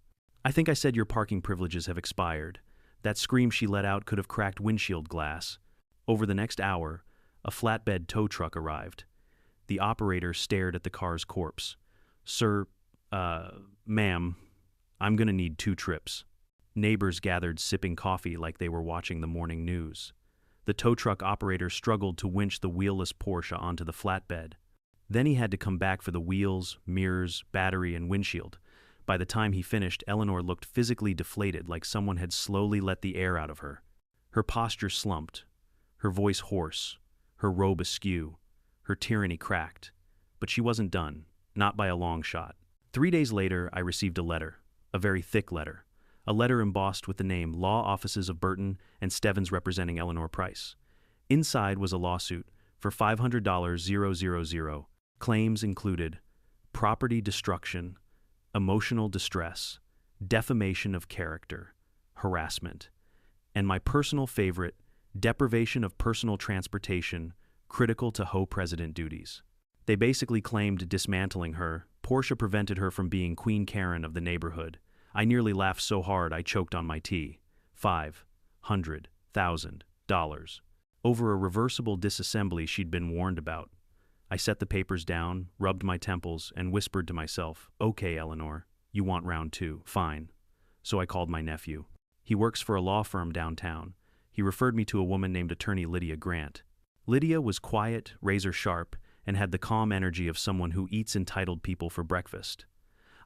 I think I said your parking privileges have expired. That scream she let out could have cracked windshield glass. Over the next hour, a flatbed tow truck arrived. The operator stared at the car's corpse. Sir, ma'am, I'm gonna need 2 trips. Neighbors gathered sipping coffee like they were watching the morning news. The tow truck operator struggled to winch the wheelless Porsche onto the flatbed. Then he had to come back for the wheels, mirrors, battery, and windshield. By the time he finished, Eleanor looked physically deflated, like someone had slowly let the air out of her. Her posture slumped, her voice hoarse, her robe askew, her tyranny cracked. But she wasn't done, not by a long shot. 3 days later, I received a letter, a very thick letter. A letter embossed with the name Law Offices of Burton and Stevens representing Eleanor Price. Inside was a lawsuit for $500,000. Claims included property destruction, emotional distress, defamation of character, harassment, and my personal favorite, deprivation of personal transportation, critical to HOA president duties. They basically claimed dismantling her. Porsche prevented her from being Queen Karen of the neighborhood. I nearly laughed so hard I choked on my tea. $500,000. Over a reversible disassembly she'd been warned about. I set the papers down, rubbed my temples, and whispered to myself, "Okay, Eleanor, you want round 2. Fine." So I called my nephew. He works for a law firm downtown. He referred me to a woman named attorney Lydia Grant. Lydia was quiet, razor-sharp, and had the calm energy of someone who eats entitled people for breakfast.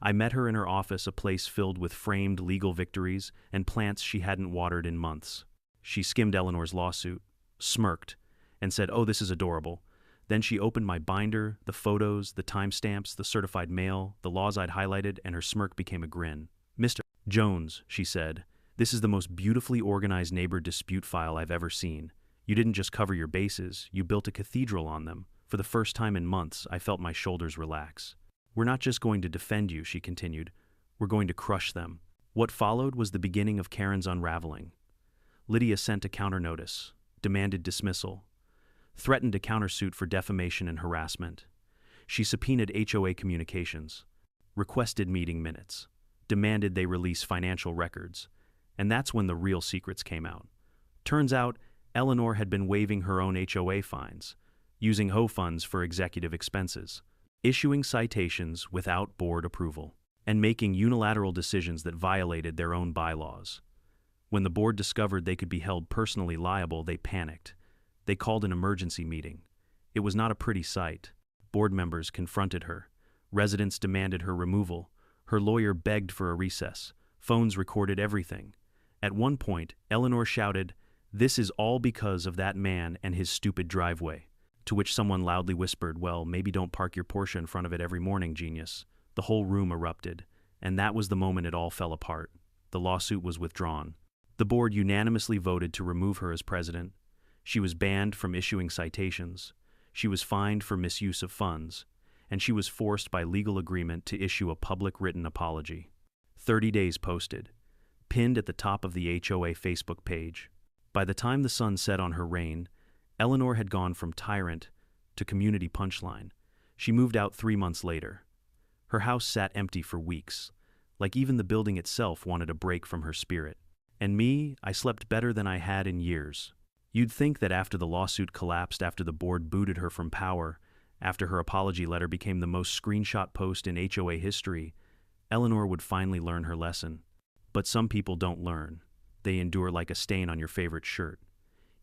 I met her in her office, a place filled with framed legal victories and plants she hadn't watered in months. She skimmed Eleanor's lawsuit, smirked, and said, "Oh, this is adorable." Then she opened my binder, the photos, the timestamps, the certified mail, the laws I'd highlighted, and her smirk became a grin. "Mr. Jones," she said, "this is the most beautifully organized neighbor dispute file I've ever seen. You didn't just cover your bases, you built a cathedral on them." For the first time in months, I felt my shoulders relax. "We're not just going to defend you," she continued. "We're going to crush them." What followed was the beginning of Karen's unraveling. Lydia sent a counter-notice, demanded dismissal, threatened a countersuit for defamation and harassment. She subpoenaed HOA Communications, requested meeting minutes, demanded they release financial records, and that's when the real secrets came out. Turns out, Eleanor had been waiving her own HOA fines, using HOA funds for executive expenses, issuing citations without board approval, and making unilateral decisions that violated their own bylaws. When the board discovered they could be held personally liable, they panicked. They called an emergency meeting. It was not a pretty sight. Board members confronted her. Residents demanded her removal. Her lawyer begged for a recess. Phones recorded everything. At one point, Eleanor shouted, "This is all because of that man and his stupid driveway." To which someone loudly whispered, "Well, maybe don't park your Porsche in front of it every morning, genius." The whole room erupted, and that was the moment it all fell apart. The lawsuit was withdrawn. The board unanimously voted to remove her as president. She was banned from issuing citations. She was fined for misuse of funds, and she was forced by legal agreement to issue a public written apology. 30 days posted, pinned at the top of the HOA Facebook page. By the time the sun set on her reign, Eleanor had gone from tyrant to community punchline. She moved out 3 months later. Her house sat empty for weeks, like even the building itself wanted a break from her spirit. And me, I slept better than I had in years. You'd think that after the lawsuit collapsed, after the board booted her from power, after her apology letter became the most screenshot post in HOA history, Eleanor would finally learn her lesson. But some people don't learn. They endure like a stain on your favorite shirt.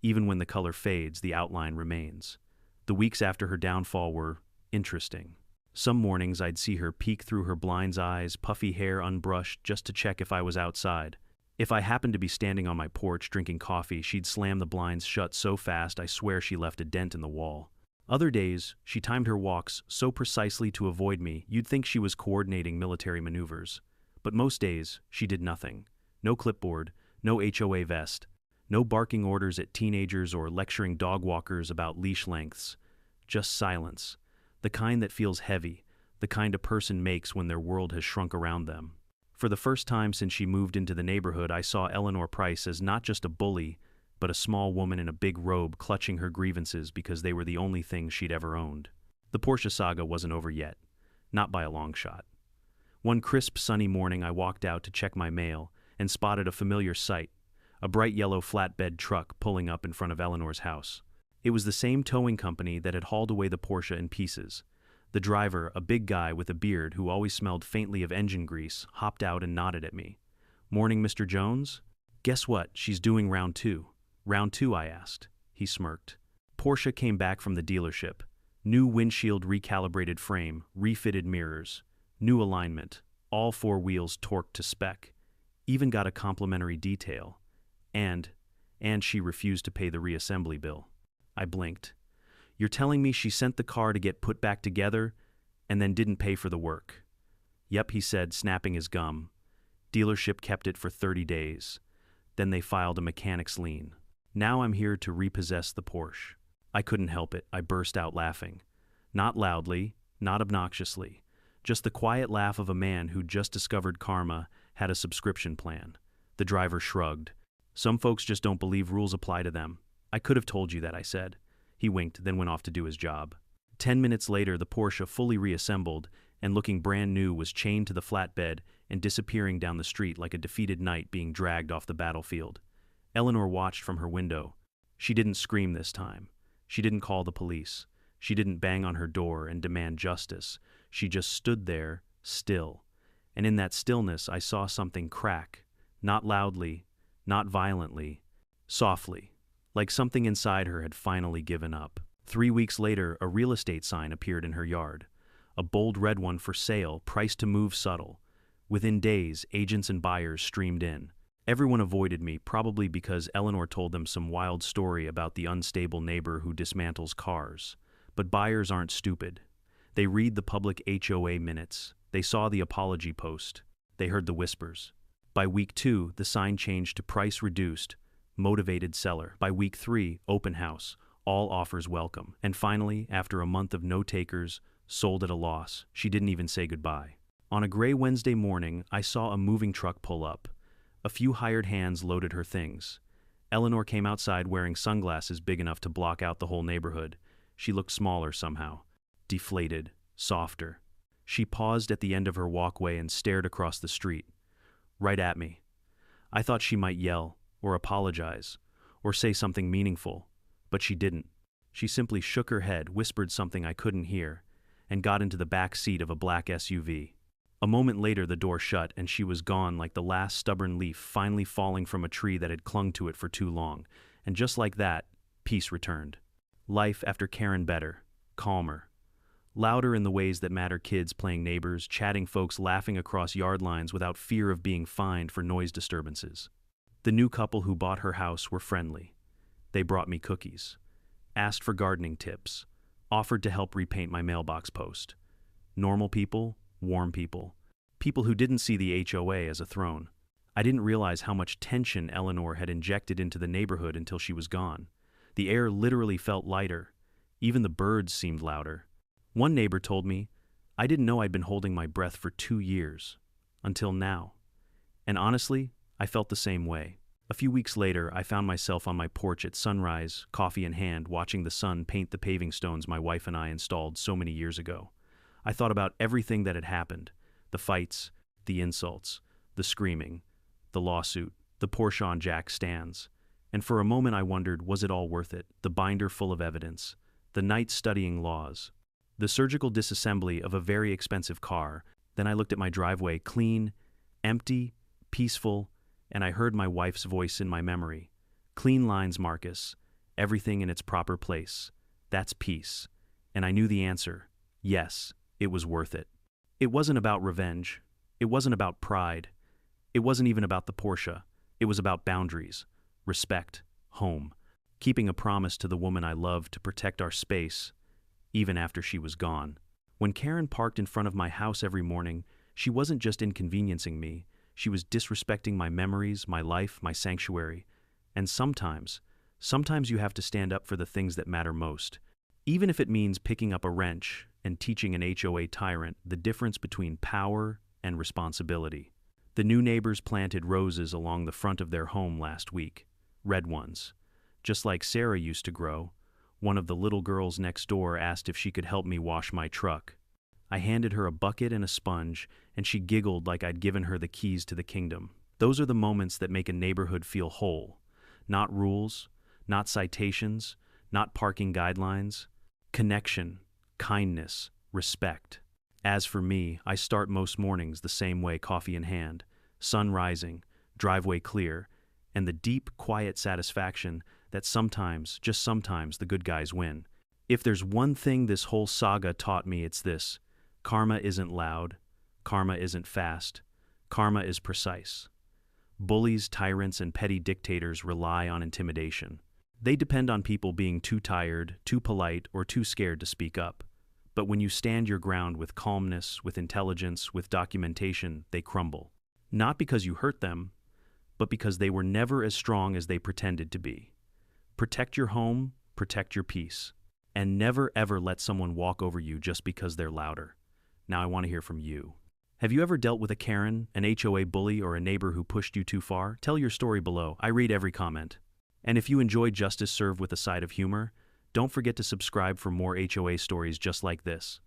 Even when the color fades, the outline remains. The weeks after her downfall were interesting. Some mornings I'd see her peek through her blind's eyes, puffy hair unbrushed, just to check if I was outside. If I happened to be standing on my porch drinking coffee, she'd slam the blinds shut so fast I swear she left a dent in the wall. Other days, she timed her walks so precisely to avoid me, you'd think she was coordinating military maneuvers. But most days, she did nothing. No clipboard, no HOA vest, no barking orders at teenagers or lecturing dog walkers about leash lengths. Just silence. The kind that feels heavy, the kind a person makes when their world has shrunk around them. For the first time since she moved into the neighborhood, I saw Eleanor Price as not just a bully, but a small woman in a big robe clutching her grievances because they were the only things she'd ever owned. The Porsche saga wasn't over yet. Not by a long shot. One crisp, sunny morning, I walked out to check my mail and spotted a familiar sight, a bright yellow flatbed truck pulling up in front of Eleanor's house. It was the same towing company that had hauled away the Porsche in pieces. The driver, a big guy with a beard who always smelled faintly of engine grease, hopped out and nodded at me. "Morning, Mr. Jones?" "Guess what? She's doing round two." "Round two?" I asked. He smirked. Porsche came back from the dealership. New windshield, recalibrated frame, refitted mirrors, new alignment, all four wheels torqued to spec. Even got a complimentary detail. And she refused to pay the reassembly bill. I blinked. "You're telling me she sent the car to get put back together and then didn't pay for the work?" "Yep," he said, snapping his gum. "Dealership kept it for 30 days. Then they filed a mechanic's lien. Now I'm here to repossess the Porsche." I couldn't help it. I burst out laughing. Not loudly, not obnoxiously. Just the quiet laugh of a man who just discovered karma had a subscription plan. The driver shrugged. "Some folks just don't believe rules apply to them. I could have told you that," I said. He winked, then went off to do his job. 10 minutes later, the Porsche, fully reassembled and looking brand new, was chained to the flatbed and disappearing down the street like a defeated knight being dragged off the battlefield. Eleanor watched from her window. She didn't scream this time. She didn't call the police. She didn't bang on her door and demand justice. She just stood there, still. And in that stillness, I saw something crack. Not loudly, not violently, softly, like something inside her had finally given up. 3 weeks later, a real estate sign appeared in her yard. A bold red one for sale, price to move subtle. Within days, agents and buyers streamed in. Everyone avoided me, probably because Eleanor told them some wild story about the unstable neighbor who dismantles cars. But buyers aren't stupid. They read the public HOA minutes. They saw the apology post. They heard the whispers. By week 2, the sign changed to price reduced, motivated seller. By week 3, open house, all offers welcome. And finally, after a month of no takers, sold at a loss. She didn't even say goodbye. On a gray Wednesday morning, I saw a moving truck pull up. A few hired hands loaded her things. Eleanor came outside wearing sunglasses big enough to block out the whole neighborhood. She looked smaller somehow, deflated, softer. She paused at the end of her walkway and stared across the street, right at me. I thought she might yell, or apologize, or say something meaningful, but she didn't. She simply shook her head, whispered something I couldn't hear, and got into the back seat of a black SUV. A moment later, the door shut, and she was gone like the last stubborn leaf finally falling from a tree that had clung to it for too long. And just like that, peace returned. Life after Karen better, calmer. Louder in the ways that matter, kids playing neighbors, chatting folks laughing across yard lines without fear of being fined for noise disturbances. The new couple who bought her house were friendly. They brought me cookies, asked for gardening tips, offered to help repaint my mailbox post. Normal people, warm people. People who didn't see the HOA as a throne. I didn't realize how much tension Eleanor had injected into the neighborhood until she was gone. The air literally felt lighter. Even the birds seemed louder. One neighbor told me, "I didn't know I'd been holding my breath for 2 years. Until now." And honestly, I felt the same way. A few weeks later, I found myself on my porch at sunrise, coffee in hand, watching the sun paint the paving stones my wife and I installed so many years ago. I thought about everything that had happened. The fights, the insults, the screaming, the lawsuit, the Porsche on jack stands. And for a moment I wondered, was it all worth it? The binder full of evidence, the night studying laws, the surgical disassembly of a very expensive car. Then I looked at my driveway, clean, empty, peaceful, and I heard my wife's voice in my memory. "Clean lines, Marcus. Everything in its proper place. That's peace." And I knew the answer. Yes, it was worth it. It wasn't about revenge. It wasn't about pride. It wasn't even about the Porsche. It was about boundaries, respect, home, keeping a promise to the woman I loved to protect our space, even after she was gone. When Karen parked in front of my house every morning, she wasn't just inconveniencing me, she was disrespecting my memories, my life, my sanctuary. And sometimes you have to stand up for the things that matter most, even if it means picking up a wrench and teaching an HOA tyrant the difference between power and responsibility. The new neighbors planted roses along the front of their home last week, red ones, just like Sarah used to grow. One of the little girls next door asked if she could help me wash my truck. I handed her a bucket and a sponge, and she giggled like I'd given her the keys to the kingdom. Those are the moments that make a neighborhood feel whole. Not rules, not citations, not parking guidelines. Connection, kindness, respect. As for me, I start most mornings the same way, coffee in hand, sun rising, driveway clear, and the deep, quiet satisfaction that sometimes, just sometimes, the good guys win. If there's one thing this whole saga taught me, it's this: karma isn't loud, karma isn't fast, karma is precise. Bullies, tyrants, and petty dictators rely on intimidation. They depend on people being too tired, too polite, or too scared to speak up. But when you stand your ground with calmness, with intelligence, with documentation, they crumble. Not because you hurt them, but because they were never as strong as they pretended to be. Protect your home, protect your peace, and never ever let someone walk over you just because they're louder. Now I want to hear from you. Have you ever dealt with a Karen, an HOA bully, or a neighbor who pushed you too far? Tell your story below. I read every comment. And if you enjoy justice served with a side of humor, don't forget to subscribe for more HOA stories just like this.